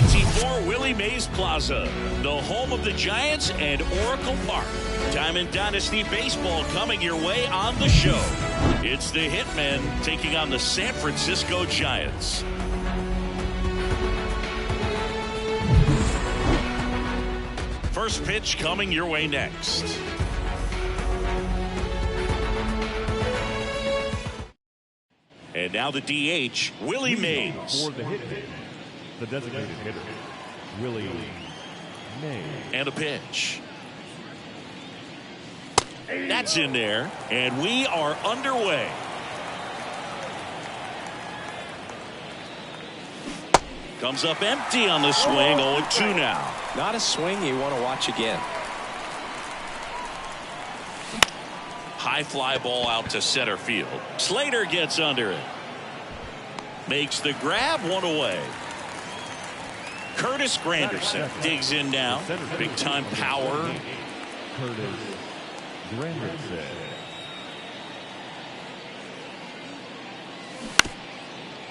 24 Willie Mays Plaza, the home of the Giants and Oracle Park. Diamond Dynasty Baseball coming your way on the show. It's the Hitmen taking on the San Francisco Giants. First pitch coming your way next. And now the DH, Willie Mays. For the hit, the designated hitter, Willie Mays. And a pitch. That's in there, and we are underway. Comes up empty on the swing, 0-2 now. Not a swing you want to watch again. High fly ball out to center field. Slater gets under it. Makes the grab, one away. Curtis Granderson digs in now. Big time power. Curtis Granderson.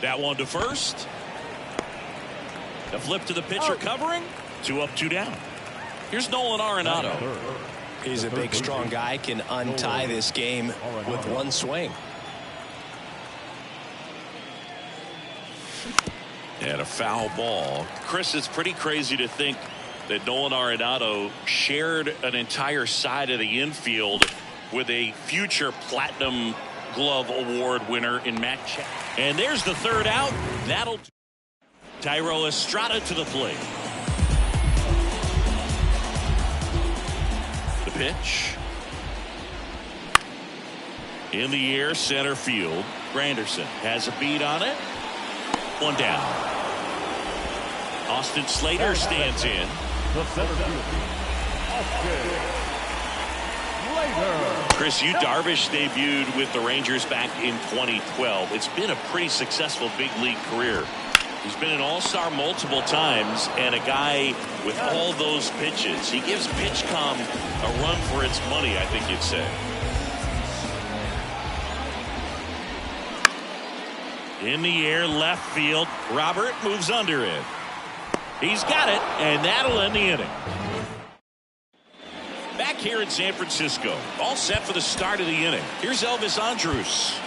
That one to first. The flip to the pitcher covering. 2 up, 2 down. Here's Nolan Arenado. He's a big, strong guy. Can untie this game with one swing. And a foul ball. Chris, it's pretty crazy to think that Nolan Arenado shared an entire side of the infield with a future Platinum Glove Award winner in Matt Chapman. And there's the third out. That'll do. Thairo Estrada to the plate. The pitch. In the air, center field. Granderson has a beat on it. One down. Austin Slater stands in. The center field. Chris, Yu Darvish debuted with the Rangers back in 2012. It's been a pretty successful big league career. He's been an all-star multiple times and a guy with all those pitches. He gives PitchCom a run for its money, I think you'd say. In the air, left field. Robert moves under it. He's got it, and that'll end the inning. Back here in San Francisco, all set for the start of the inning. Here's Elvis Andrus.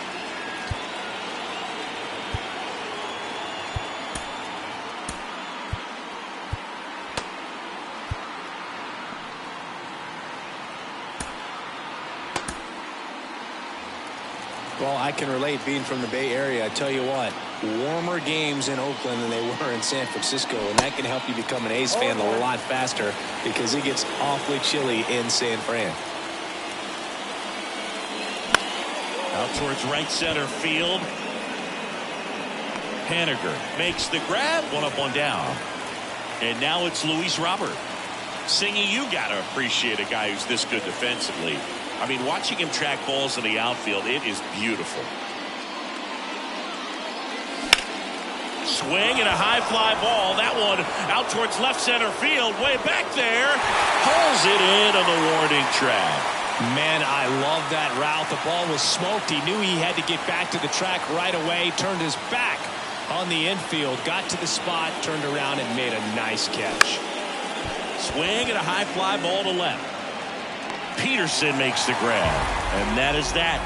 Well, I can relate being from the Bay Area. I tell you what, warmer games in Oakland than they were in San Francisco, and that can help you become an A's fan a lot faster because it gets awfully chilly in San Fran. Out towards right center field. Haniger makes the grab. 1 up, 1 down. And now it's Luis Robert. Singy, you got to appreciate a guy who's this good defensively. I mean, watching him track balls in the outfield, it is beautiful. Swing and a high fly ball. That one out towards left center field. Way back there. Pulls it in on the warning track. Man, I love that route. The ball was smoked. He knew he had to get back to the track right away. Turned his back on the infield. Got to the spot. Turned around and made a nice catch. Swing and a high fly ball to left. Peterson makes the grab, and that is that.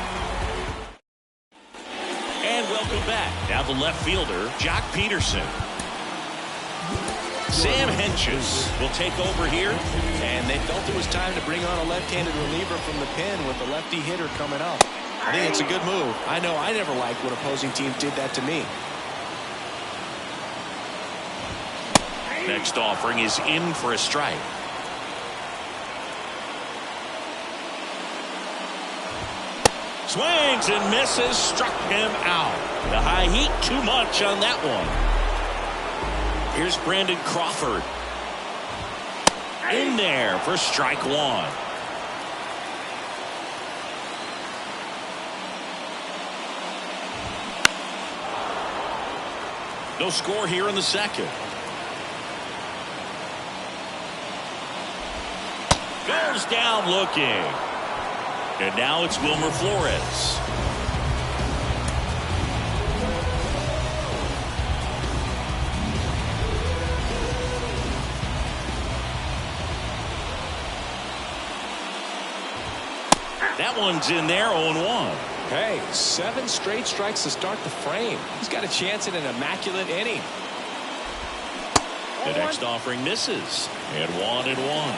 And welcome back. Now the left fielder, Jock Peterson. Sam Hentges will take over here. And they felt it was time to bring on a left-handed reliever from the pen with a lefty hitter coming up. I think it's a good move. I know I never liked when opposing teams did that to me. Next offering is in for a strike. Swings and misses, struck him out. The high heat, too much on that one. Here's Brandon Crawford. In there for strike 1. No score here in the second. Goes down looking. And now it's Wilmer Flores. That one's in there, 0-1. Hey, 7 straight strikes to start the frame. He's got a chance at an immaculate inning. The next offering misses. And 1-1.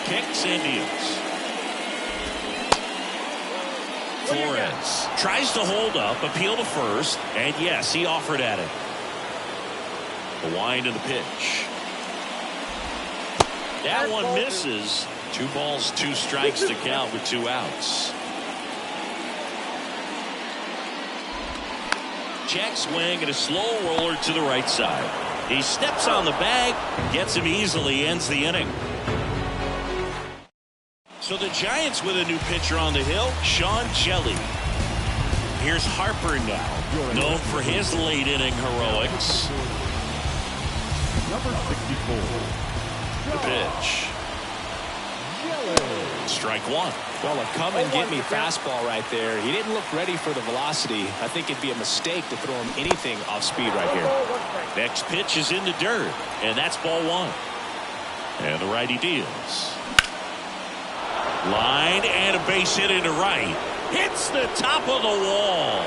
Kicks Indians. Flores tries to hold up, appeal to first, and yes, he offered at it. The wind of the pitch. That one misses. 2 balls, 2 strikes to count with 2 outs. Check swing and a slow roller to the right side. He steps on the bag, gets him easily, ends the inning. So the Giants with a new pitcher on the hill, Sean Jelly. Here's Harper now, known for his late inning heroics. Number 64. The pitch. Strike 1. Well, a come and get me fastball right there. He didn't look ready for the velocity. I think it'd be a mistake to throw him anything off speed right here. Next pitch is in the dirt, and that's ball 1. And the righty deals. Line and a base hit into right. Hits the top of the wall.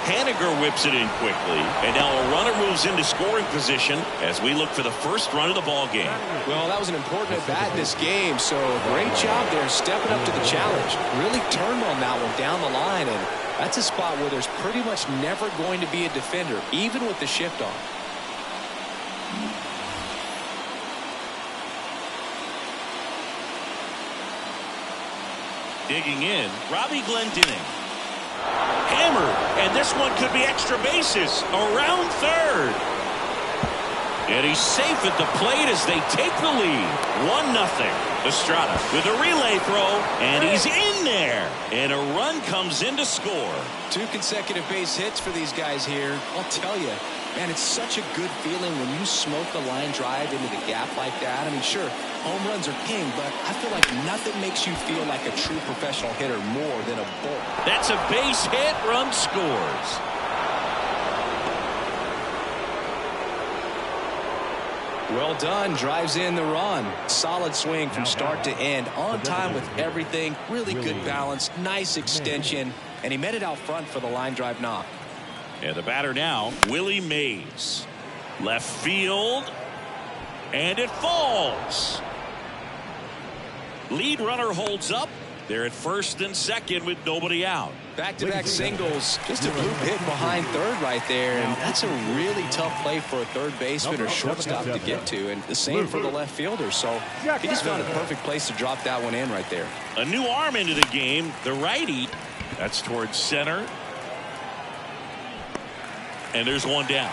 Haniger whips it in quickly, and now a runner moves into scoring position as we look for the first run of the ball game. Well, that was an important at bat in this game, so great job there stepping up to the challenge. Really turned on that one down the line, and that's a spot where there's pretty much never going to be a defender, even with the shift on. Digging in, Robbie Glendening. Hammered, and this one could be extra bases around third. And he's safe at the plate as they take the lead. 1-0. Estrada with a relay throw, and he's in there. And a run comes in to score. 2 consecutive base hits for these guys here. I'll tell you, man, it's such a good feeling when you smoke the line drive into the gap like that. I mean, sure, home runs are king, but I feel like nothing makes you feel like a true professional hitter more than a bull. That's a base hit, run scores. Well done, drives in the run. Solid swing from start to end, on time with everything. Really good balance, nice extension, and he met it out front for the line drive knock. And the batter now, Willie Mays. Left field, and it falls. Lead runner holds up. They're at first and second with nobody out. Back-to-back singles, just a blue hit behind third right there, and that's a really tough play for a third baseman or shortstop to get to, and the same for the left fielder, so he just found a perfect place to drop that one in right there. A new arm into the game, the righty. That's towards center. And there's one down.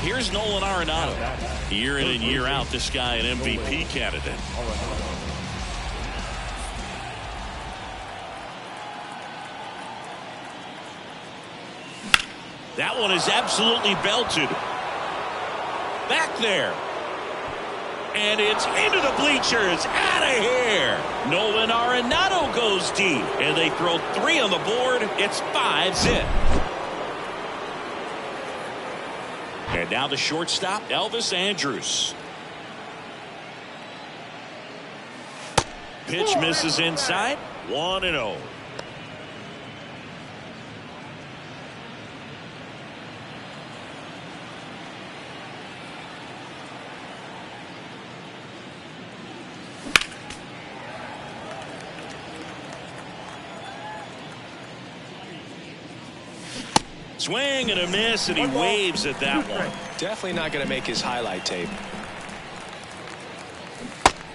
Here's Nolan Arenado. Year in and year out, this guy an MVP candidate. That one is absolutely belted. Back there. And it's into the bleachers. Out of here. Nolan Arenado goes deep. And they throw 3 on the board. It's 5-zip. And now the shortstop, Elvis Andrus. Pitch misses inside. 1-0. Swing and a miss, and he waves at that one. Definitely not going to make his highlight tape.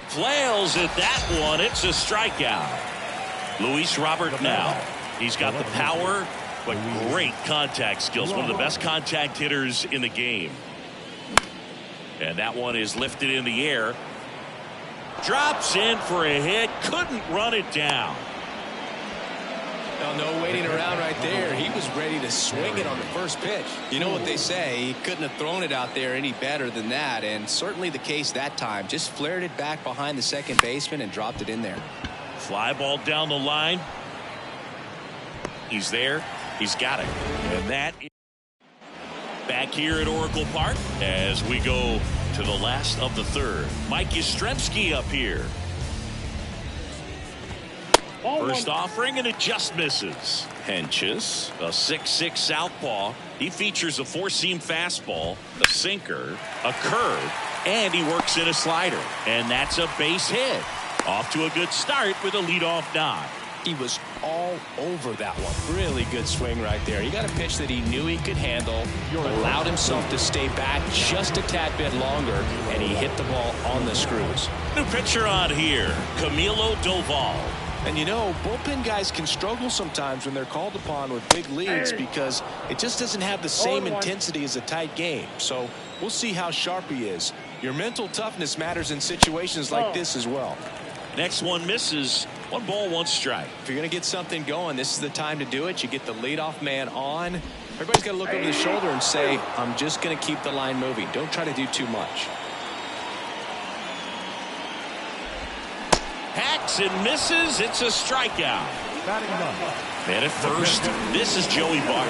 Flails at that one. It's a strikeout. Luis Robert now. He's got the power, but great contact skills. One of the best contact hitters in the game. And that one is lifted in the air. Drops in for a hit. Couldn't run it down. No waiting around right there. He was ready to swing it on the first pitch. You know what they say, he couldn't have thrown it out there any better than that, and certainly the case that time. Just flared it back behind the second baseman and dropped it in there. Fly ball down the line. He's there. He's got it. And that is Back here at Oracle Park as we go to the last of the third. Mike Yastrzemski up here. First offering, and it just misses. Henches, a 6'6" southpaw. He features a four-seam fastball, a sinker, a curve, and he works in a slider. And that's a base hit. Off to a good start with a leadoff nod. He was all over that one. Really good swing right there. He got a pitch that he knew he could handle, allowed himself to stay back just a tad bit longer, and he hit the ball on the screws. New pitcher on here, Camilo Doval. And you know, bullpen guys can struggle sometimes when they're called upon with big leads because it just doesn't have the same intensity as a tight game. So we'll see how sharp he is. Your mental toughness matters in situations like this as well. Next one misses. 1 ball, 1 strike. If you're going to get something going, this is the time to do it. You get the leadoff man on. Everybody's got to look over the shoulder and say, I'm just going to keep the line moving. Don't try to do too much. Hacks and misses. It's a strikeout. Man at first, this is Joey Bart.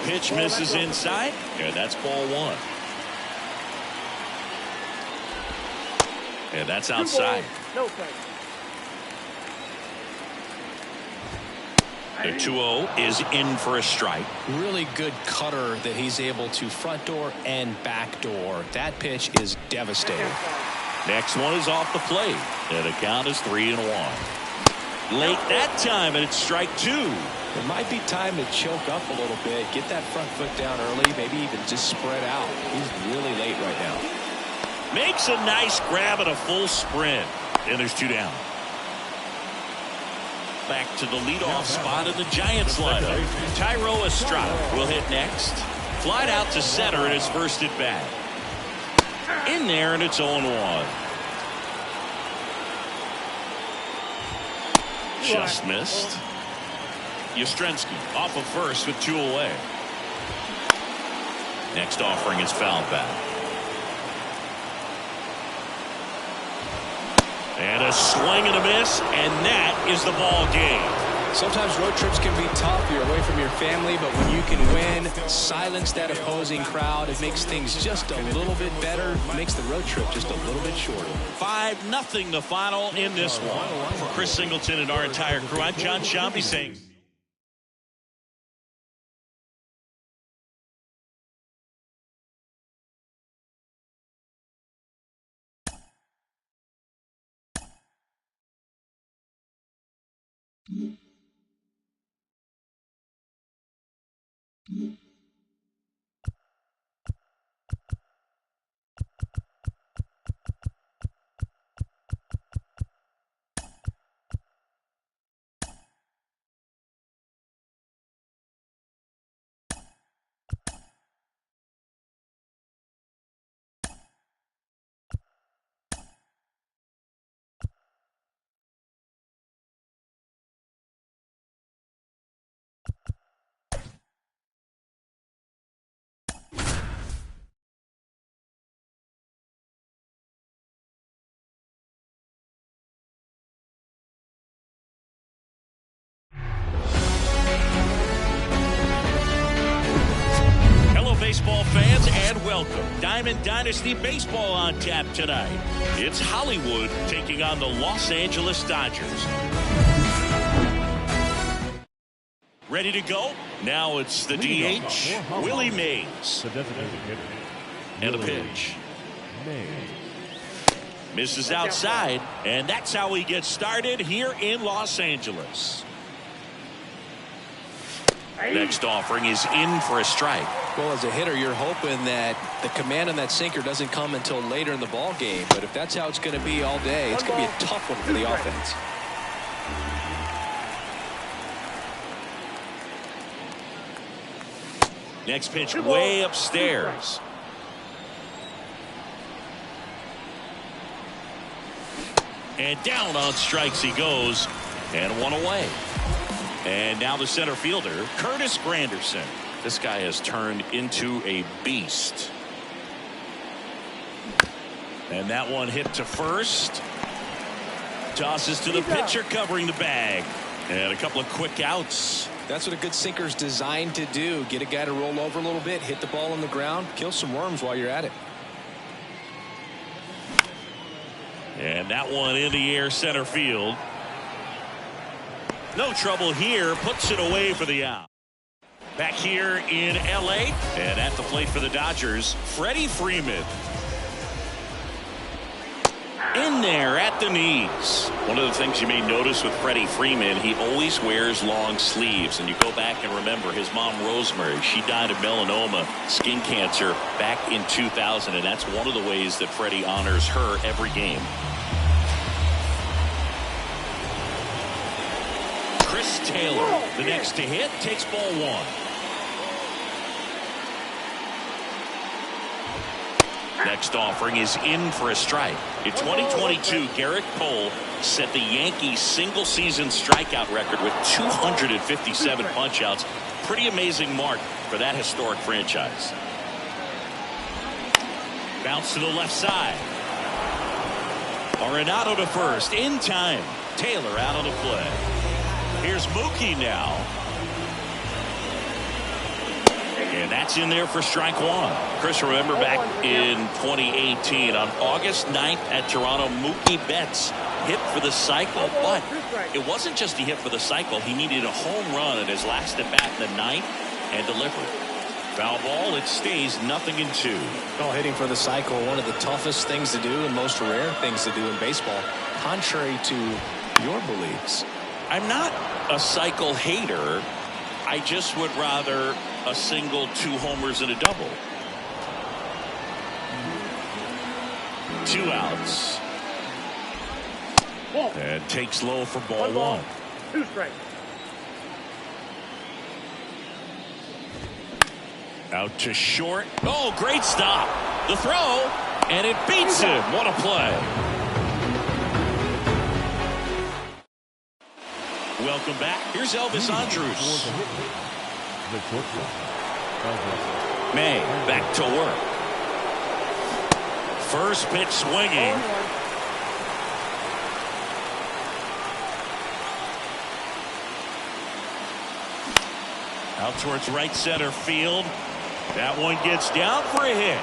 Pitch misses inside, and that's ball 1. And that's outside. The 2-0 is in for a strike. Really good cutter that he's able to front door and back door. That pitch is devastating. Next one is off the plate. And the count is 3-1. Late that time, and it's strike 2. It might be time to choke up a little bit. Get that front foot down early. Maybe even just spread out. He's really late right now. Makes a nice grab at a full sprint. And there's 2 down. Back to the leadoff spot in the Giants lineup. Thairo Estrada will hit next. Flied out to center in his first at bat. In there, and it's 0-1. Just missed. Yastrzemski off of first with 2 away. Next offering is fouled back. And a swing and a miss, and that is the ball game. Sometimes road trips can be tough. You're away from your family, but when you can win, silence that opposing crowd, it makes things just a little bit better. It makes the road trip just a little bit shorter. 5-0 the final in this one. For Chris Singleton and our entire crew, I'm John Shambi saying baseball fans, and welcome. Diamond Dynasty Baseball on tap tonight. It's Hollywood taking on the Los Angeles Dodgers. Ready to go? Now it's the DH, Willie Mays. And a pitch. Misses outside, and that's how he gets started here in Los Angeles. Next offering is in for a strike. Well, as a hitter, you're hoping that the command on that sinker doesn't come until later in the ball game. But if that's how it's going to be all day, it's going to be a tough one for the offense. Next pitch way upstairs. And down on strikes he goes. And 1 away. And now the center fielder, Curtis Granderson. This guy has turned into a beast. And that one hit to first. Tosses to the pitcher covering the bag. And a couple of quick outs. That's what a good sinker's designed to do. Get a guy to roll over a little bit, hit the ball on the ground, kill some worms while you're at it. And that one in the air center field. No trouble here. Puts it away for the out. Back here in L.A. and at the plate for the Dodgers, Freddie Freeman. In there at the knees. One of the things you may notice with Freddie Freeman, he always wears long sleeves. And you go back and remember his mom, Rosemary, she died of melanoma, skin cancer, back in 2000. And that's one of the ways that Freddie honors her every game. Chris Taylor, the next to hit, takes ball one. Next offering is in for a strike. In 2022, Garrett Cole set the Yankees single season strikeout record with 257 punchouts. Pretty amazing mark for that historic franchise. Bounce to the left side. Arenado to first in time. Taylor out on the play. Here's Mookie now. And that's in there for strike one. Chris, remember back in 2018 on August 9th at Toronto, Mookie Betts hit for the cycle, but it wasn't just he hit for the cycle. He needed a home run at his last at bat in the ninth and delivered. Foul ball, it stays 0-2. Well, hitting for the cycle, one of the toughest things to do and most rare things to do in baseball, contrary to your beliefs. I'm not a cycle hater. I just would rather a single, 2 homers, and a double. 2 outs. And takes low for ball one. 2 strikes. Out to short. Oh, great stop. The throw, and it beats him. What a play. Welcome back. Here's Elvis Andrus. May back to work. First pitch swinging. Out towards right center field. That one gets down for a hit.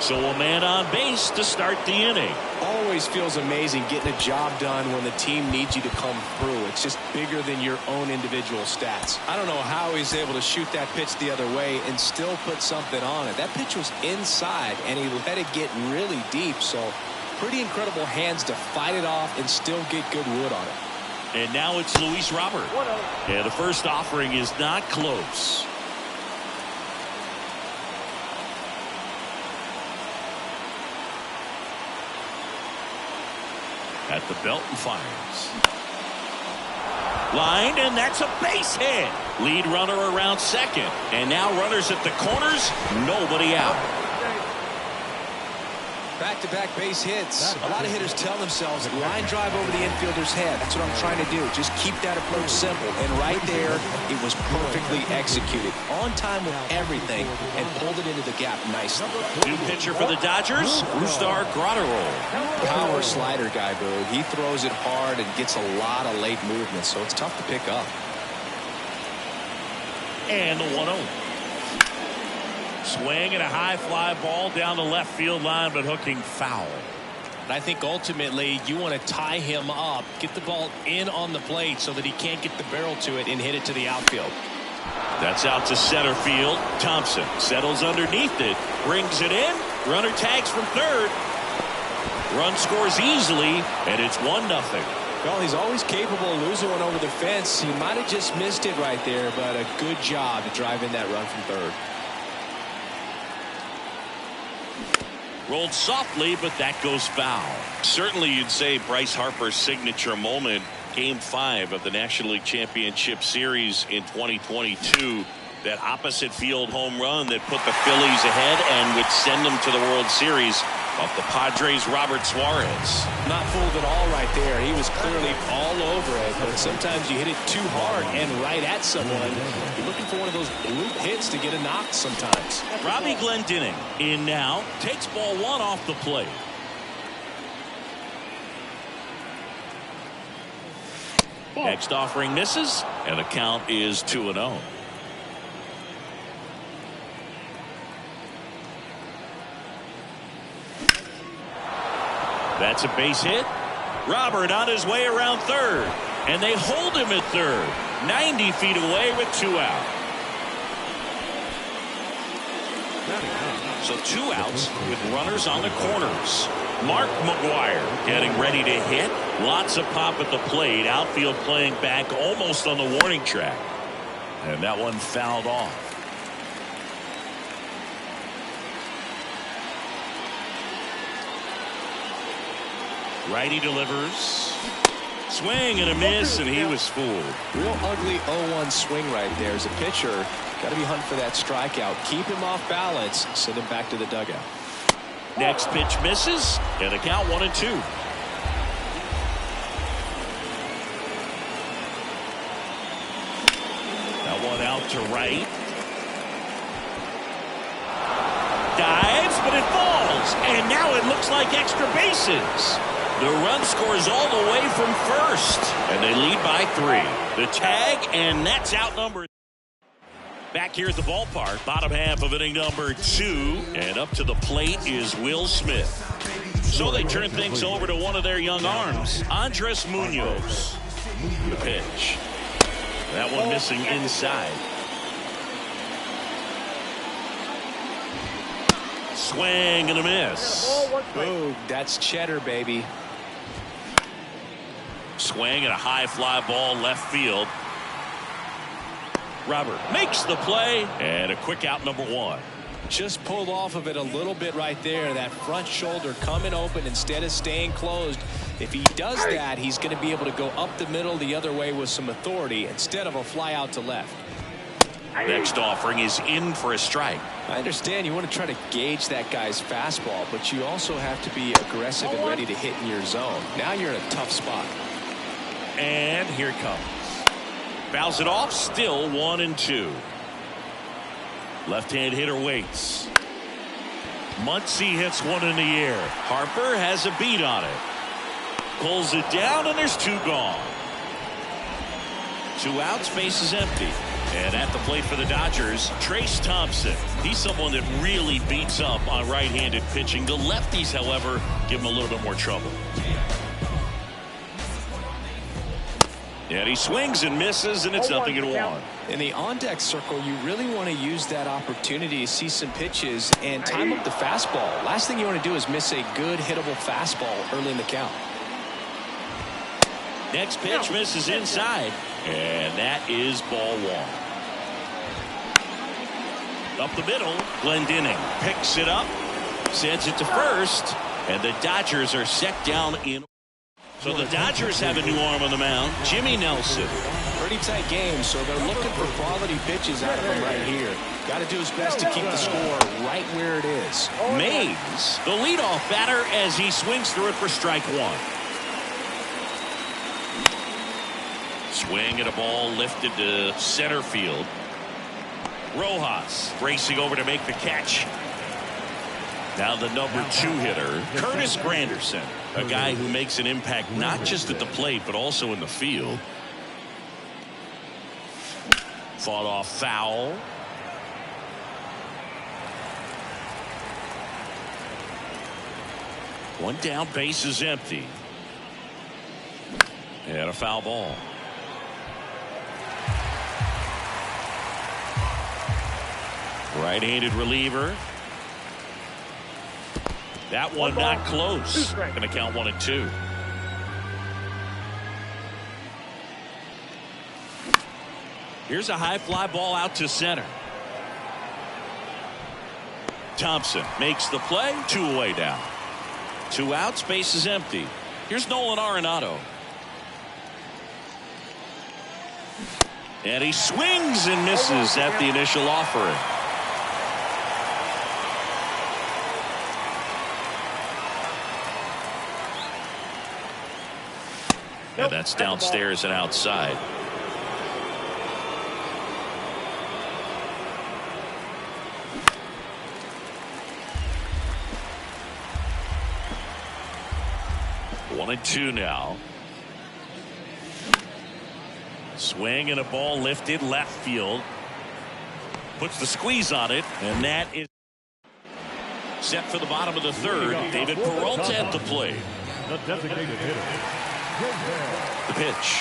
So a man on base to start the inning. Always feels amazing getting a job done when the team needs you to come through. It's just bigger than your own individual stats. I don't know how he's able to shoot that pitch the other way and still put something on it. That pitch was inside and he let it get really deep. So pretty incredible hands to fight it off and still get good wood on it. And now it's Luis Robert. Yeah, the first offering is not close. At the belt and fires. Lined, and that's a base hit. Lead runner around second. And now runners at the corners. Nobody out. Back-to-back base hits. A lot of hitters tell themselves, line drive over the infielder's head. That's what I'm trying to do. Just keep that approach simple. And right there, it was perfectly executed. On time with everything and pulled it into the gap nicely. New pitcher for the Dodgers, Rustar Grotterol. Power slider guy, Bird. He throws it hard and gets a lot of late movement, so it's tough to pick up. And the 1-0. Swing and a high fly ball down the left field line, but hooking foul. I think ultimately you want to tie him up, get the ball in on the plate so that he can't get the barrel to it and hit it to the outfield. That's out to center field. Thompson settles underneath it, brings it in. Runner tags from third. Run scores easily, and it's 1-0. Well, he's always capable of losing one over the fence. He might have just missed it right there, but a good job to drive in that run from third. Rolled softly, but that goes foul. Certainly you'd say Bryce Harper's signature moment, Game 5 of the National League Championship Series in 2022. That opposite field home run that put the Phillies ahead and would send them to the World Series off the Padres' Robert Suarez. Not fooled at all right there. He was clearly all over it, but sometimes you hit it too hard and right at someone. You're looking for one of those bloop hits to get a knock sometimes. Robbie Glendening in now, takes ball one off the plate. Next offering misses, and the count is 2-0. That's a base hit. Robert on his way around third, and they hold him at third, 90 feet away with 2 out. So 2 outs with runners on the corners. Mark McGwire getting ready to hit. Lots of pop at the plate. Outfield playing back almost on the warning track. And that one fouled off. Righty delivers. Swing and a miss, and he was fooled. Real ugly 0-1 swing right there. As a pitcher, got to be hunting for that strikeout. Keep him off balance. Send him back to the dugout. Next pitch misses, and the count 1-2. That one out to right. Dives, but it falls, and now it looks like extra bases. The run scores all the way from first, and they lead by 3. The tag, and that's outnumbered. Back here at the ballpark, bottom half of inning number 2, and up to the plate is Will Smith. So they turn things over to one of their young arms, Andres Munoz. The pitch. That one missing inside. Swing and a miss. Boom, that's cheddar, baby. Swing and a high fly ball left field. Robert makes the play, and a quick out, number 1. Just pulled off of it a little bit right there. That front shoulder coming open instead of staying closed. If he does that, he's going to be able to go up the middle the other way with some authority instead of a fly out to left. Next offering is in for a strike. I understand you want to try to gauge that guy's fastball, but you also have to be aggressive and ready to hit in your zone. Now you're in a tough spot. And here it comes. Fouls it off, still 1-2. Left-hand hitter waits. Muncy hits one in the air. Harper has a beat on it. Pulls it down, and there's 2 gone. 2 outs, base is empty. And at the plate for the Dodgers, Trace Thompson. He's someone that really beats up on right-handed pitching. The lefties, however, give him a little bit more trouble. And he swings and misses, and it's 0-1. In the on-deck circle, you really want to use that opportunity to see some pitches and time up the fastball. Last thing you want to do is miss a good hittable fastball early in the count. Next pitch misses inside, and that is ball 1. Up the middle, Glendinning picks it up, sends it to first, and the Dodgers are set down in. So the Dodgers have a new arm on the mound, Jimmy Nelson. Pretty tight game, so they're looking for quality pitches out of him right here. Got to do his best to keep the score right where it is. Mays, the leadoff batter, as he swings through it for strike 1. Swing and a ball lifted to center field. Rojas racing over to make the catch. Now the number 2 hitter, Curtis Granderson, a guy who makes an impact not just at the plate but also in the field. Fought off foul. One down, base is empty. And a foul ball. Right-handed reliever. That one not close. Going to count 1-2. Here's a high fly ball out to center. Thompson makes the play. 2 away now. 2 outs, base is empty. Here's Nolan Arenado. And he swings and misses at the initial offering. And that's downstairs and outside. One and 2 now. Swing and a ball lifted left field. Puts the squeeze on it, and that is set for the bottom of the third. David Peralta at the plate. The designated hitter. The pitch.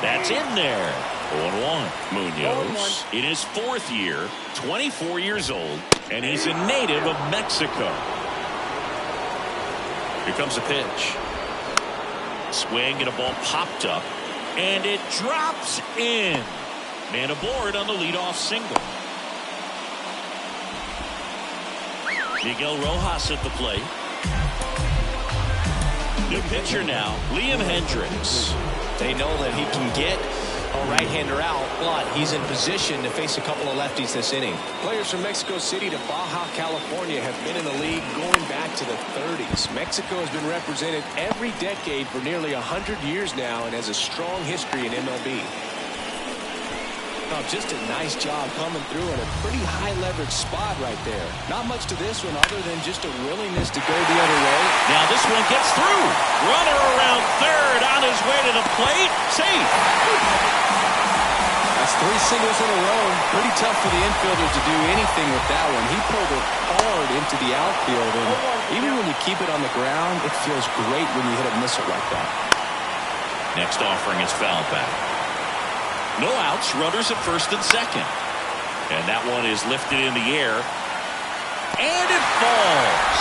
That's in there. 0-1. Munoz in his 4th year, 24 years old, and he's a native of Mexico. Here comes a pitch. Swing and a ball popped up, and it drops in. Man aboard on the leadoff single. Miguel Rojas at the plate. New pitcher now, Liam Hendricks. They know that he can get a right-hander out, but he's in position to face a couple of lefties this inning. Players from Mexico City to Baja California have been in the league going back to the 30s. Mexico has been represented every decade for nearly 100 years now and has a strong history in MLB. Just a nice job coming through in a pretty high leverage spot right there. Not much to this one other than just a willingness to go the other way. Now this one gets through. Runner around third on his way to the plate. Safe. That's 3 singles in a row. Pretty tough for the infielder to do anything with that one. He pulled it hard into the outfield, and even when you keep it on the ground, it feels great when you hit a missile like that. Next offering is fouled back. No outs, runners at first and second. And that one is lifted in the air. And it falls.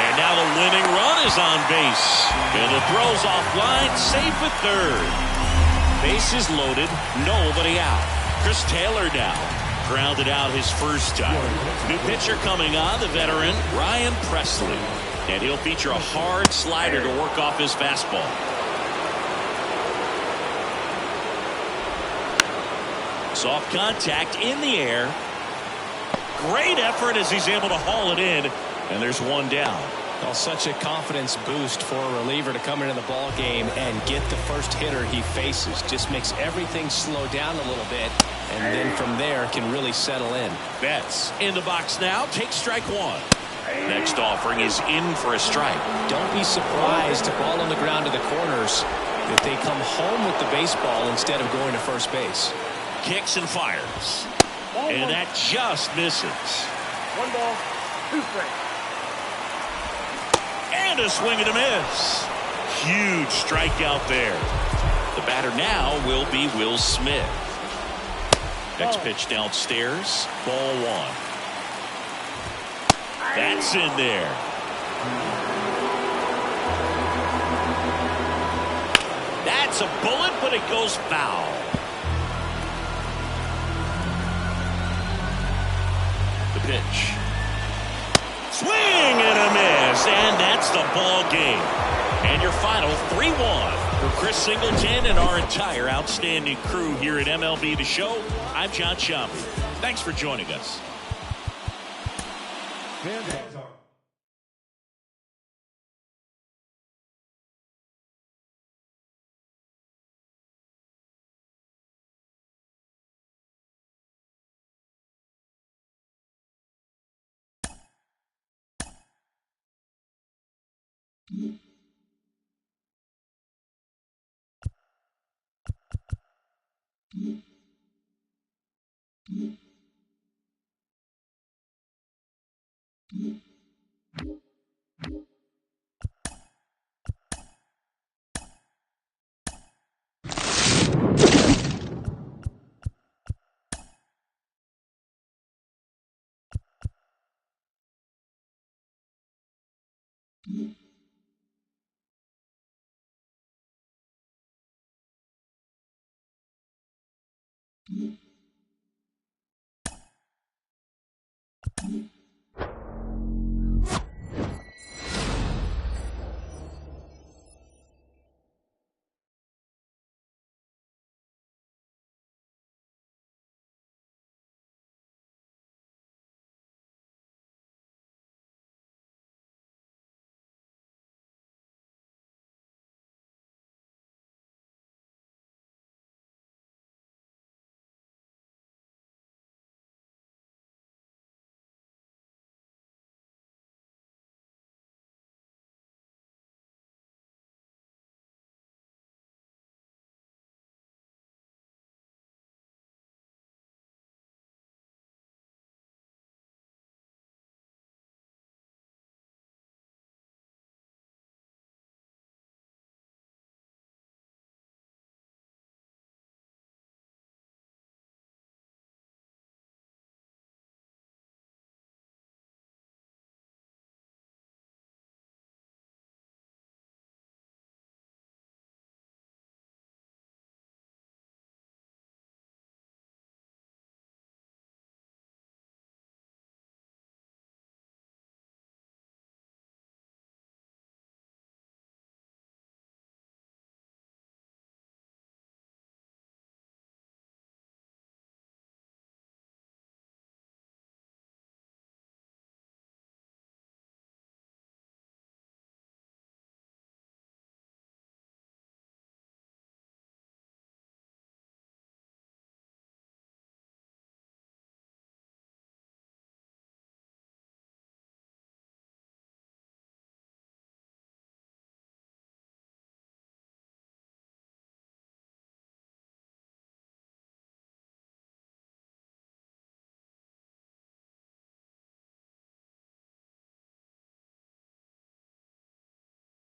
And now the winning run is on base. And the throw's offline, safe at third. Bases loaded, nobody out. Chris Taylor now grounded out his first time. New pitcher coming on, the veteran Ryan Presley. And he'll feature a hard slider to work off his fastball. Soft contact in the air. Great effort as he's able to haul it in. And there's one down. Well, such a confidence boost for a reliever to come into the ball game and get the first hitter he faces. Just makes everything slow down a little bit, and then from there can really settle in. Betts in the box now. Takes strike one. Next offering is in for a strike. Don't be surprised to ball on the ground to the corners if they come home with the baseball instead of going to first base. Kicks and fires. And that just misses. 1 ball, 2 strikes. And a swing and a miss. Huge strikeout there. The batter now will be Will Smith. Next pitch downstairs. Ball 1. That's in there. That's a bullet, but it goes foul. The pitch. Swing and a miss, and that's the ball game. And your final 3-1 for Chris Singleton and our entire outstanding crew here at MLB The Show. I'm John Sciambi. Thanks for joining us. Mm-hmm.